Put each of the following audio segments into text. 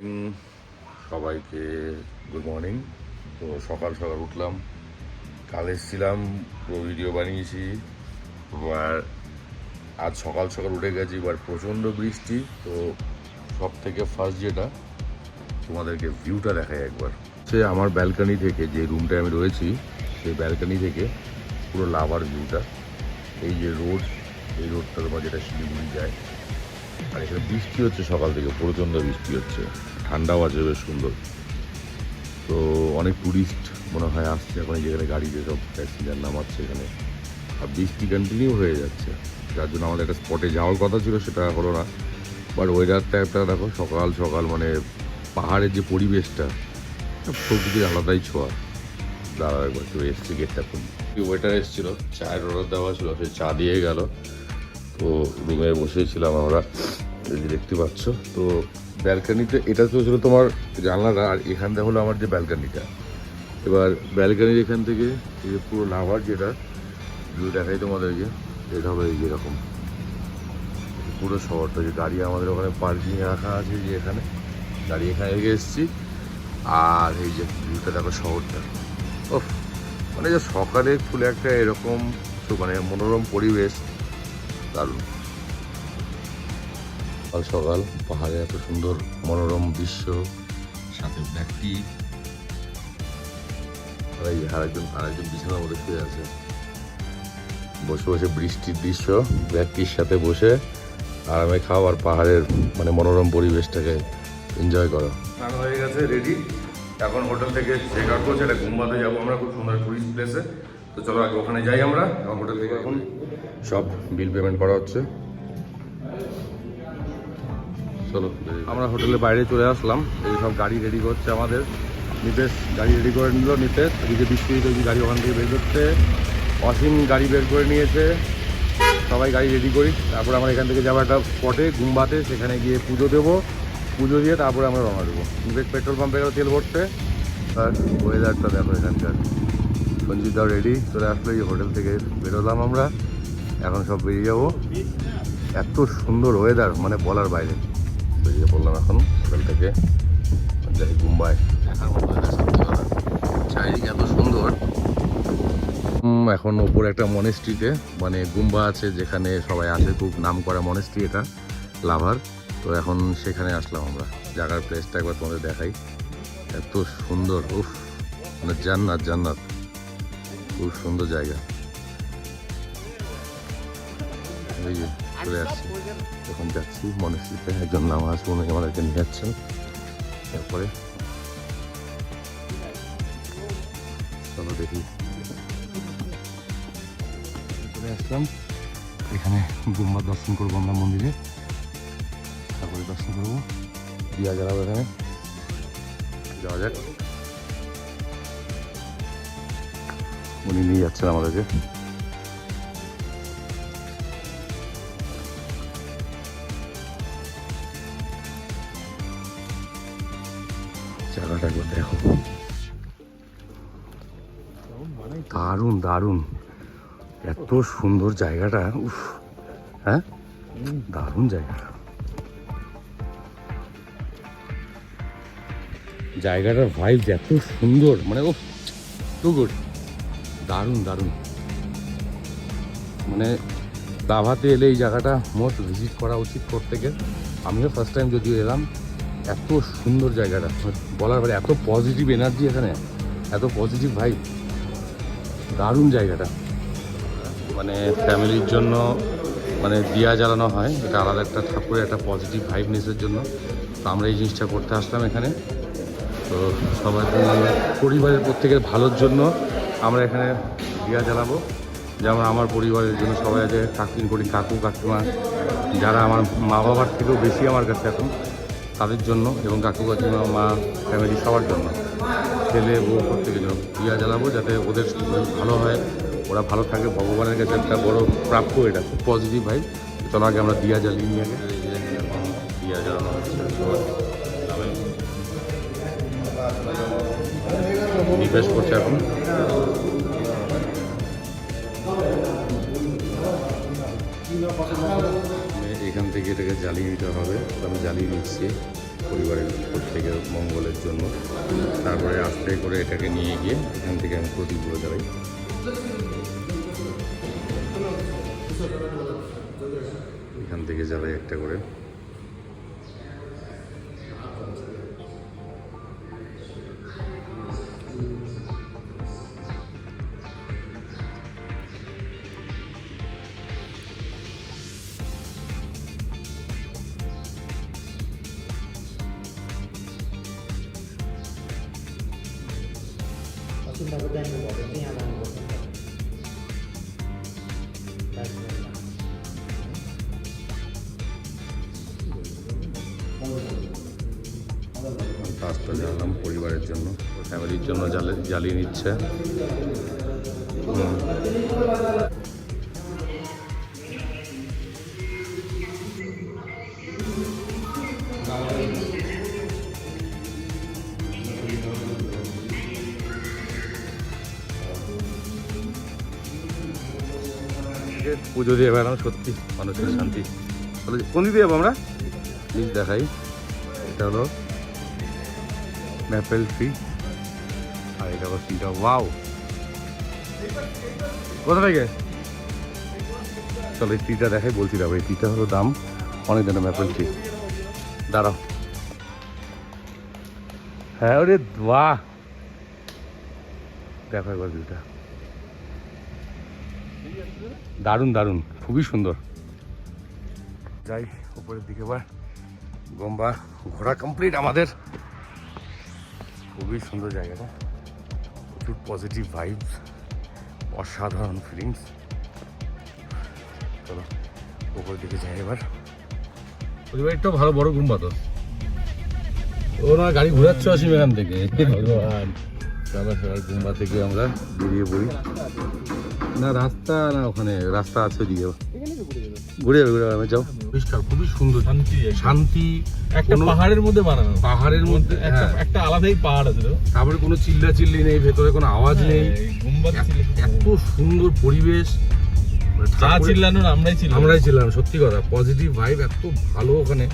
সবাইকে good morning. তো সকাল সকাল উঠলাম, কাল এসেছিলাম, পুরো ভিডিও বানিয়েছি। এবার আজ সকাল সকাল উঠে গেছি, এবার প্রচণ্ড বৃষ্টি। তো সব থেকে ফার্স্ট যেটা তোমাদেরকে ভিউটা দেখাই একবার, সে আমার ব্যালকানি থেকে, যে রুমটায় আমি রয়েছি সেই ব্যালকানি থেকে পুরো লাভার ভিউটা। এই যে রোড, এই রোডটা তোমার যেটা শিলিগুড়ি যায়, আর এখানে বৃষ্টি হচ্ছে সকাল থেকে, প্রচণ্ড বৃষ্টি হচ্ছে, ঠান্ডাও আছে, বেশ সুন্দর। তো অনেক ট্যুরিস্ট মনে হয় আসছে এখন, যেখানে গাড়ি যেসব প্যাসেঞ্জার নামাচ্ছে এখানে, আর বৃষ্টি কন্টিনিউ হয়ে যাচ্ছে, যার জন্য আমাদের একটা স্পটে যাওয়ার কথা ছিল, সেটা হলো না। বাট ওয়েদারটা একটা দেখো, সকাল সকাল মানে পাহাড়ের যে পরিবেশটা, প্রকৃতির আলাদাই ছোঁয়া। দাঁড়া একবার, তো এসছে গেটটা খুব, ওয়েটার এসেছিলো, চায়ের অর্ডার দেওয়া ছিল, সে চা দিয়ে গেল। তো রুমে বসেছিলাম আমরা, এই যে দেখতে পাচ্ছ। তো ব্যালকানিতে এটা তো ছিল তোমার জানলাটা, আর এখানটা হলো আমার যে ব্যালকানিটা। এবার ব্যালকানির এখান থেকে এই পুরো লাভার যেটা ভিউ দেখাই তোমাদেরকে, এটা হবে এই যেরকম পুরো শহরটা। যে গাড়ি আমাদের ওখানে পার্কিং রাখা আছে, যে এখানে গাড়ি এখানে রেখে এসেছি, আর এই যে ভিউটা দেখো শহরটা। ও মানে যে সকালে ফুলে একটা এরকম মানে মনোরম পরিবেশ, দারুণ। সকাল সকাল পাহাড়ে এত সুন্দর মনোরম দৃশ্য, সাথে ব্যক্তি, আরেকজন বিছানার মধ্যে শুয়ে আছে, বসে বসে বৃষ্টির দৃশ্য, ব্যক্তির সাথে বসে আরামে খাও আর পাহাড়ের মানে মনোরম পরিবেশটাকে এনজয় করো। স্নান হয়ে গেছে, রেডি। এখন হোটেল থেকে চেক আউট করছে, এটা গুম্বাতে যাবো আমরা, খুব সুন্দর টুরিস্ট প্লেসে। তো চলো আগে ওখানে যাই আমরা। এখন হোটেল থেকে এখন সব বিল পেমেন্ট করা হচ্ছে। চলো আমরা হোটেলের বাইরে চলে আসলাম, এই সব গাড়ি রেডি করছে আমাদের। নিতেশ গাড়ি রেডি করে নিল, নিতেশ এদিকে বিশ্বজিৎ ওই গাড়ি ওখান থেকে বের করছে, অসীম গাড়ি বের করে নিয়েছে, সবাই গাড়ি রেডি করি। তারপর আমরা এখান থেকে যাবো একটা স্পটে গুম্বাতে, সেখানে গিয়ে পুজো দেবো, পুজো দিয়ে তারপরে আমরা রওনা দেবো। নিতেশ পেট্রোল পাম্পে গেলে তেল ভরতে। আর ওয়েদারটা দেখো এখানকার, সঞ্জিতদাও রেডি চলে আসলো, এই হোটেল থেকে বেরোলাম আমরা, এখন সব বেরিয়ে যাবো। এত সুন্দর ওয়েদার মানে বলার বাইরে। বেরিয়ে পড়লাম এখন হোটেল থেকে, যাই মুম্বাই দেখার মতো চারিদিকে এত সুন্দর। এখন ওপরে একটা মনেস্ট্রিতে মানে গুম্বা আছে, যেখানে সবাই আসে, খুব নাম করা মনেস্ট্রি এটা, লাভার। তো এখন সেখানে আসলাম আমরা, জায়গার প্লেসটা একবার তোমাদের দেখাই, এত সুন্দর, উফ মানে জান্নাত জান্নাত, খুব সুন্দর জায়গা। এই যে চলে আসছি, এখন যাচ্ছি মনেস্ট্রিতে, একজন নামাজ উনি আমাদেরকে নিয়ে যাচ্ছেন। তারপরে চলো দেখি, চলে আসলাম এখানে, গুম্বা দর্শন করবো আমরা মন্দিরে, তারপরে দর্শন করবো, দিয়া জ্বালাবো এখানে, যাওয়া যাক। উনি নিয়ে যাচ্ছেন আমাদেরকে। জায়গাটা একবার দেখো, দারুণ দারুণ, এত সুন্দর জায়গাটা, উফ হ্যাঁ দারুণ জায়গাটা, জায়গাটার ভাইব এত সুন্দর, মানে ও টু গুড, দারুণ দারুণ। মানে লাভাতে এলে এই জায়গাটা মোস্ট ভিজিট করা উচিত প্রত্যেকের। আমিও ফার্স্ট টাইম যদিও এলাম, এত সুন্দর জায়গাটা বলার পরে, এত পজিটিভ এনার্জি এখানে, এত পজিটিভ ভাইব, দারুণ জায়গাটা। মানে ফ্যামিলির জন্য মানে দিয়া জ্বালানো হয়, এটা আলাদা একটা ঠাকুরের একটা পজিটিভ ভাইবনেসের জন্য। তো আমরা এই জিনিসটা করতে আসলাম এখানে। তো সবার পরিবারের প্রত্যেকের ভালোর জন্য আমরা এখানে দিয়া জ্বালাবো, যেমন আমার পরিবারের জন্য সবাই আছে, কাকিন করি, কাকু কাকিমা, যারা আমার মা বাবার থেকেও বেশি আমার কাছে এখন, তাদের জন্য, এবং কাকু কাকিমা মা ফ্যামিলি সবার জন্য, ছেলে বউ প্রত্যেকের জন্য দিয়া জ্বালাবো, যাতে ওদের ভালো হয়, ওরা ভালো থাকে, ভগবানের কাছে একটা বড় প্রাপ্য, এটা খুব পজিটিভ ভাই। চলো আগে আমরা দিয়া জ্বালিয়ে নিয়ে আগে, এখন দিয়া জ্বালানো হচ্ছে, নিবেশ করছে এখন। এখান থেকে এটাকে জ্বালিয়ে নিতে হবে, আমি জ্বালিয়ে নিচ্ছি। পরিবারের প্রত্যেকের মঙ্গলের জন্য। তারপরে আস্তে করে এটাকে নিয়ে গিয়ে এখান থেকে আমি প্রদীপগুলো জ্বালাই। এখান থেকে জ্বালাই একটা করে। পাঁচটা জ্বালাম পরিবারের জন্য, ফ্যামিলির জন্য জ্বালিয়ে নিচ্ছে। পুজো দিয়ে বেড়ানো সত্যি মানুষের শান্তি। কোন দিকে যাবো আমরা? প্লিজ দেখাই, এটা হলো ম্যাপেল ট্রি, আর এটা হলো ট্রিটা। ওয়াও, কোথা থেকে? চলো এই ট্রিটা দেখাই, বলছি দেখো এই ট্রিটা হলো দাম অনেক দাম। ম্যাপেল ট্রি, দাঁড়াও। হ্যাঁ ওরে বাহ, দেখো একবার ভিউটা, দারুণ দারুণ, খুবই সুন্দর। যাই উপরের দিকে, এবার গম্বা ঘোরা কমপ্লিট আমাদের। খুবই সুন্দর জায়গাটা, প্রচুর পজিটিভ ভাইবস, অসাধারণ ফিলিংস। চলো উপরের দিকে যাই এবার। পরিবারটাও ভালো বড় গুম্বা তো, ও না গাড়ি ঘোরাচ্ছ আসিম এখান থেকে। ভগবান, তারপর গুম্বা থেকে আমরা বেরিয়ে পড়ি। না রাস্তা না, ওখানে রাস্তা আছে দিকে, ঘুরে যাবে ঘুরে যাবে। যাও, পরিষ্কার, খুবই সুন্দর, শান্তি। একটা পাহাড়ের মধ্যে বানানো, পাহাড়ের মধ্যে একটা আলাদাই পাহাড় আছে। তারপরে কোনো চিল্লা চিল্লি নেই, ভেতরে কোনো আওয়াজ নেই, এত সুন্দর পরিবেশ। আমরাই ছিলাম, সত্যি কথা, পজিটিভ ভাইব এত ভালো। ওখানে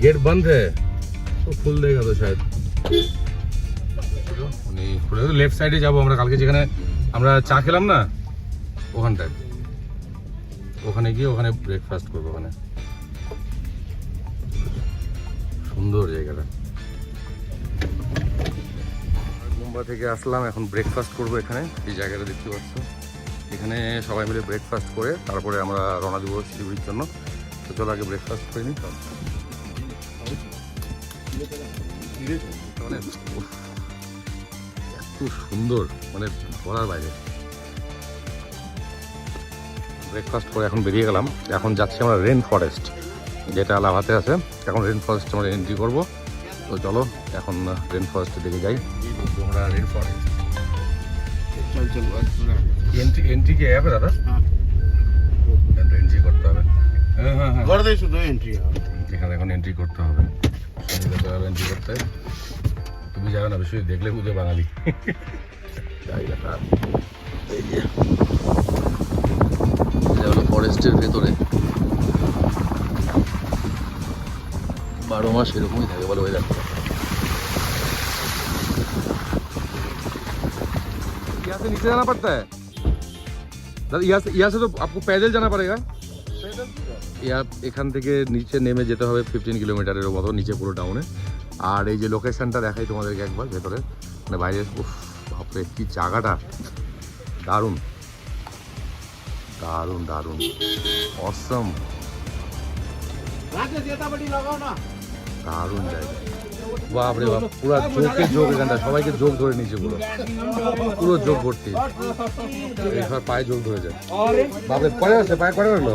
गेट बंद है तो खुल देगा तो शायद। খুলে তো লেফট সাইডে যাবো আমরা, কালকে যেখানে আমরা চা খেলাম না ওখানটায়, ওখানে গিয়ে ওখানে ব্রেকফাস্ট করবো। ওখানে সুন্দর জায়গাটা। মুম্বাই থেকে আসলাম, এখন ব্রেকফাস্ট করবো এখানে। এই জায়গাটা দেখতে পাচ্ছ, এখানে সবাই মিলে ব্রেকফাস্ট করে তারপরে আমরা রওনা দেবো শিলিগুড়ির জন্য। তো চলো আগে ব্রেকফাস্ট করে নিই। মানে এত সুন্দর, মানে বলার বাইরে। ব্রেকফাস্ট করে এখন বেরিয়ে গেলাম। এখন যাচ্ছি আমরা রেন ফরেস্ট, যেটা লাভাতে আছে। এখন রেন ফরেস্ট আমরা এন্ট্রি করবো। তো চলো এখন রেন ফরেস্টের দিকে যাই। আমরা রেন ফরেস্ট এন্ট্রি কি হবে দাদা? এন্ট্রি করতে হবে। এখানে এখন এন্ট্রি করতে হবে, এন্ট্রি করতে। তুমি যাবে না, বেশি দেখলে বুঝে বাঙালি। ফরেস্টের ভেতরে 12 মাস এরকমই থাকে বলে ওয়েদার। यहाँ से नीचे जाना पड़ता है दादा, यहाँ से तो आपको पैदल जाना पड़ेगा। এখান থেকে নিচে নেমে যেতে হবে 15 কিলোমিটারের মতো, নিচে পুরো ডাউনে। আর এই যে লোকেশনটা দেখাই তোমাদেরকে একবার, ভেতরে মানে বাইরে। বাপরে কি জায়গাটা, দারুণ দারুণ দারুণ, অসম, দারুণ জায়গা। বাপরে বাপ, পুরো যোগে যোগ এখানটা, সবাইকে যোগ ধরে নিয়েছে, পুরো পুরো যোগ ভর্তি। এবার পায়ে যোগ ধরে যায়। বাপরে পরে আছে, পায়ে পরে গেল,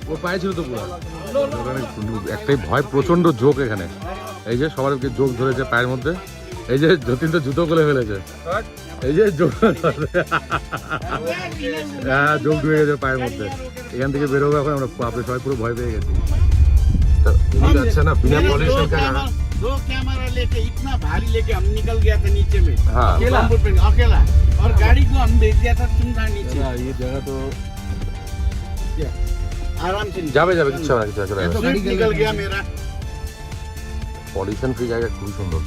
ওর পায়ে ছিল তো পুরো। একটাই ভয়, প্রচন্ড যোগ এখানে। এই যে সবাইকে যোগ ধরেছে পায়ের মধ্যে। এই যে যতীন তো জুতো খুলে ফেলেছে, এই যে যোগ, হ্যাঁ যোগ ঢুকে গেছে পায়ের মধ্যে। এখান থেকে বেরোবো এখন আমরা, বাপরে সবাই পুরো ভয় পেয়ে গেছি। अच्छा ना, बिना पॉल्यूशन का 2 कैमरा लेके इतना भारी लेके हम निकल गया था नीचे में। हाँ, अकेला और गाड़ी को हम भेज दिया था चुनरा नीचे। ये जगह तो क्या आराम से যাবে যাবে কিচ্ছু হবে না, কিছু চলে যাবে। स्विफ्ट निकल गया मेरा। পলিউশন ফ্রি জায়গা খুবই সুন্দর।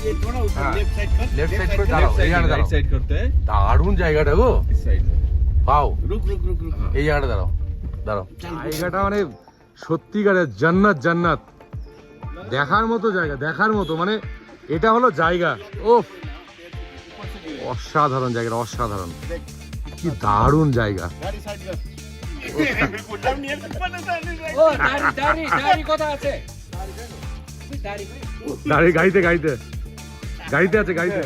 ये थोड़ा उधर हाँ। लेफ्ट साइड कर, लेफ्ट साइड कर। पे दाঁড়াও, এই জায়গাটা দাঁড়াও। साइड करते हैं দারুণ জায়গাটা গো, इस साइड পাও रुक रुक रुक रुक এই জায়গাটা দাঁড়াও দাঁড়াও। জায়গাটা মানে সত্যিকারের জান্নাত জান্নাত, দেখার মতো জায়গা, দেখার মতো, মানে এটা হলো জায়গা। ও অসাধারণ জায়গাটা, অসাধারণ, কি দারুণ জায়গা। गाड़ी साइड कर। ও দাড়ি দাড়ি কথা আছে দাড়ি গাড়ি গাড়িতে গাড়িতে গাড়িতে আছে গাড়িতে।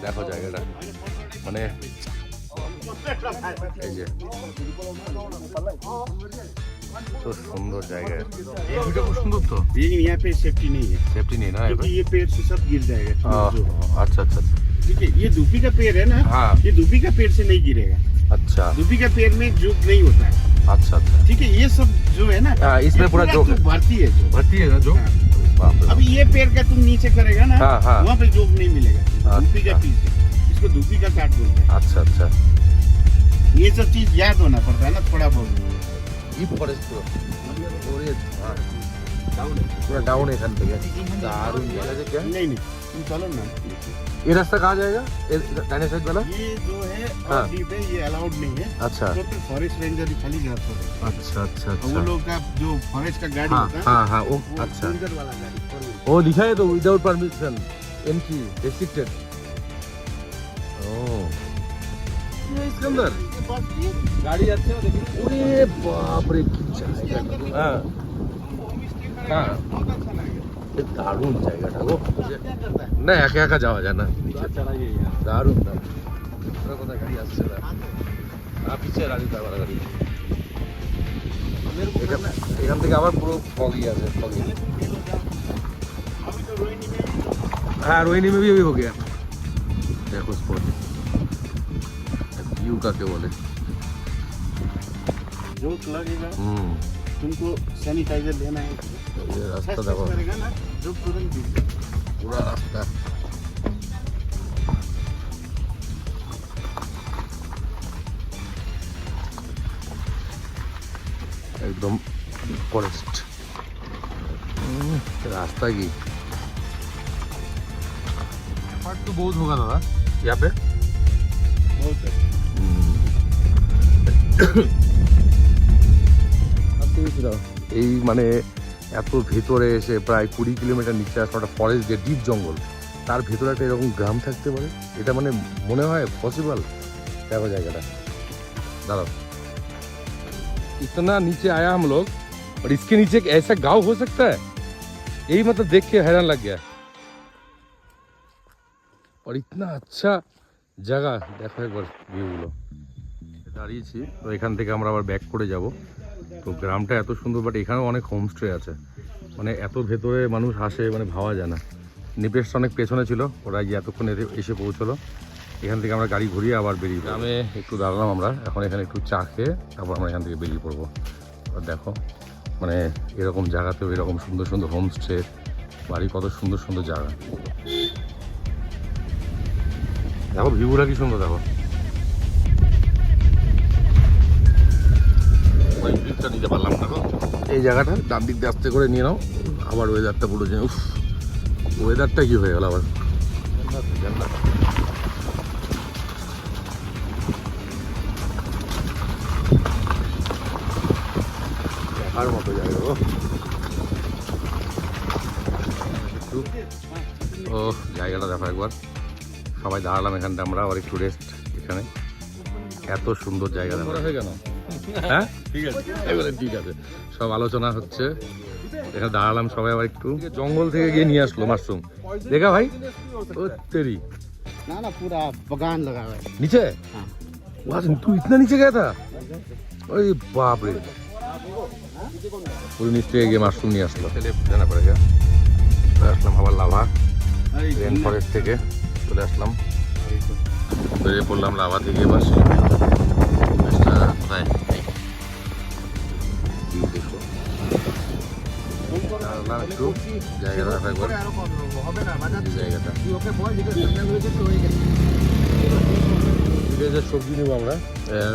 দেখো জায়গাটা, মানে এই যে তো সুন্দর জায়গা, এই ভিউটা খুব সুন্দর তো। लेकिन यहाँ पे सेफ्टी नहीं है, সেফটি নেই না এবার? क्योंकि ये पेड़ से सब गिर जाएगा। আচ্ছা আচ্ছা আচ্ছা ठीक है, ये धूपी का पेड़ है ना, हाँ। ये धूपी का पेड़ से नहीं गिरेगा। अच्छा धूपी का पेड़ में जोक नहीं होता है। अच्छा अच्छा। ठीक है, ये सब जो है ना, हाँ, इसमें ये पूरा जोक है। भरती है जोक। भर्ती है ना जो? हाँ। बाप रे अब ये पेड़ का तुम नीचे करेगा ना, हाँ, हाँ। वहाँ पे जोक नहीं मिलेगा। धूपी का अच्छा। पीस है, इसको धूपी का काट बोलते हैं। अच्छा अच्छा। ये सब चीज याद होना पड़ता है ना थोड़ा बहुत। ये फॉरेस्ट পুরো ওরে पूरा डाउन এখান থেকে দারুণ জায়গা আছে। क्या नहीं नहीं, तुम चलो ना। ये रास्ता कहाँ जाएगा, ये दाहिने साइड वाला? ये जो है हाँ। और डीप है, ये अलाउड नहीं है। अच्छा तो फिर फॉरेस्ट रेंजर ही खाली जाता है। अच्छा अच्छा और वो अच्छा। लोग का जो फॉरेस्ट का गाड़ी हाँ होता है, हाँ हाँ वो वो अच्छा, रेंजर वाला गाड़ी four wheel। वो लिखा है तो विदाउट परमिशन एंट्री रेस्ट्रिक्टेड। ओह ये इसके अंदर ये बस की গাড়ি যাচ্ছে ও দেখি ओरे बाप रे কি জায়গা। হ্যাঁ হ্যাঁ बहुत अच्छा लगेगा। ये দারুণ জায়গাটা গো। क्या करता है? না একা একা যাওয়া যায় না নিচে, চালাইয়ে দারুণ দারুণ। ওরা কোথায় গাড়ি আসছে না, পিছিয়ে গাড়ি তারপর গাড়ি। এখান থেকে আবার পুরো ফগি আছে, ফগি। अभी तो रोहिणी में हाँ रोहिणी में भी अभी हो गया। देखो स्पॉट व्यू का क्या बोले। जोक लगेगा, हम्म तुमको सैनिटाइजर लेना है। ये रास्ता टच देखो, करेगा ना, जोक तुरंत गिर जाएगा। पूरा रास्ता एकदम फॉरेस्ट। रास्ता की पार्ट तो बहुत होगा दादा यहाँ पे। बहुत है। এই মানে এত ভেতরে এসে প্রায় 20 কিলোমিটার নিচে আসলে একটা ফরেস্ট দিয়ে ডিপ জঙ্গল, তার ভেতরে একটা এরকম গ্রাম থাকতে পারে, এটা মানে মনে হয় পসিবল। দেখো জায়গাটা, দাঁড়াও। इतना नीचे आया हम लोग और इसके नीचे एक ऐसा गांव हो सकता है, यही मतलब देख के हैरान लग गया। और इतना अच्छा জায়গা, দেখো একবার ভিউগুলো। দাঁড়িয়েছি তো এখান থেকে আমরা আবার ব্যাক করে যাব। তো গ্রামটা এত সুন্দর, বাট এখানেও অনেক হোমস্টে আছে, মানে এত ভেতরে মানুষ আসে মানে ভাবা যায় না। নিপেশটা অনেক পেছনে ছিল, ওরা গিয়ে এতক্ষণ এসে পৌঁছলো। এখান থেকে আমরা গাড়ি ঘুরিয়ে আবার বেরিয়ে গ্রামে একটু দাঁড়ালাম আমরা, এখন এখানে একটু চা খেয়ে তারপর আমরা এখান থেকে বেরিয়ে পড়বো। আর দেখো মানে এরকম জায়গাতেও এরকম সুন্দর সুন্দর হোমস্টে বাড়ি, কত সুন্দর সুন্দর জায়গা। দেখো ভিউগুলো কি সুন্দর, দেখো ওই ভিউটা নিতে পারলাম না গো। এই জায়গাটা ডান দিক দিয়ে আস্তে করে নিয়ে নাও। আবার ওয়েদারটা পুরো যে উফ, ওয়েদারটা কি হয়ে গেল আবার। দেখার মতো জায়গা গো। ও জায়গাটা দেখো একবার, সবাই দাঁড়ালাম এখানটা আমরা, আবার একটু রেস্ট এখানে। এত সুন্দর জায়গা দেখো। হয়ে গেল হ্যাঁ ঠিক আছে, এবারে ঠিক আছে, সব আলোচনা হচ্ছে এখানে দাঁড়ালাম সবাই, আবার একটু জঙ্গল থেকে গিয়ে নিয়ে আসলো মাশরুম। দেখা ভাই ও তেরি ना ना पूरा बगान लगा हुआ है। नीचे हाँ। वहाँ से तू इतना नीचे गया था, अरे बाप रे। पूरी नीचे गए माशरूम नहीं আসলো, लेफ्ट जाना पड़ेगा। আসলাম আবার লাভা রেন ফরেস্ট থেকে চলে আসলাম, বেরিয়ে পড়লাম লাভা থেকে। এবার কোথায় দেখো দাঁড়ালাম একটু, জায়গাটা দেখো একবার, জায়গাটা সবজি নেবো আমরা।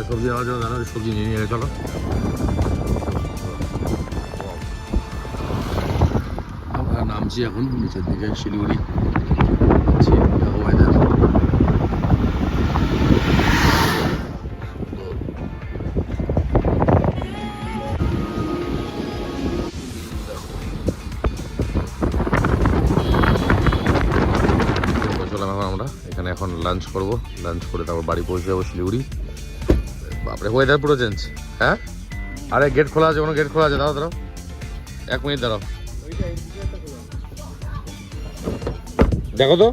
সবজি নেওয়ার জন্য জানো সবজি নিয়ে নিয়ে চলো। নামছি এখন নিচের দিকে শিলিগুড়ি যাচ্ছি, দেখো weather। পৌঁছলাম এখন আমরা এখানে, এখন লাঞ্চ করব, লাঞ্চ করে তারপর বাড়ি পৌঁছে যাবো শিলিগুড়ি। বাপরে ওয়েদার পুরো চেঞ্জ। হ্যাঁ আরে গেট খোলা আছে, কোনো গেট খোলা আছে, দাঁড়াও দাঁড়াও 1 মিনিট দাঁড়াও, দেখো তো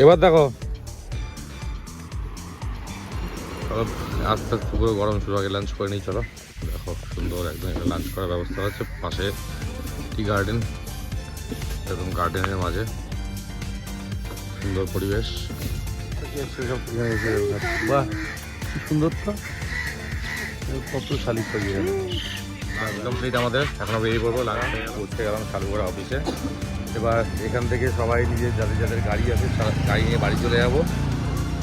এবার দেখো। চলো আস্তে আস্তে পুরো গরম শুরু, আগে লাঞ্চ করে নিই। চলো দেখো সুন্দর একদম একটা লাঞ্চ করার ব্যবস্থা আছে, পাশে টি গার্ডেন, একদম গার্ডেনের মাঝে সুন্দর পরিবেশ। বাহ কি সুন্দর তো, কত শালিক পাখি। কমপ্লিট আমাদের, এখনো বেরিয়ে পড়বো, পৌঁছে গেলাম শালুগড়া অফিসে। এবার এখান থেকে সবাই নিজের যাদের যাদের গাড়ি আছে গাড়ি নিয়ে বাড়ি চলে যাব।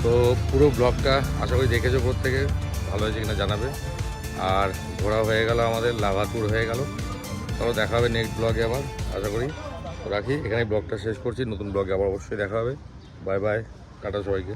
তো পুরো ব্লগটা আশা করি দেখেছো, প্রত্যেকে ভালো হয়েছে কিনা জানাবে। আর ঘোরা হয়ে গেল আমাদের, লাভা ট্যুর হয়ে গেল। তারপর দেখা হবে নেক্সট ব্লগে আবার, আশা করি। রাখি এখানে ব্লগটা শেষ করছি, নতুন ব্লগে আবার অবশ্যই দেখা হবে। বাই বাই, টাটা সবাইকে।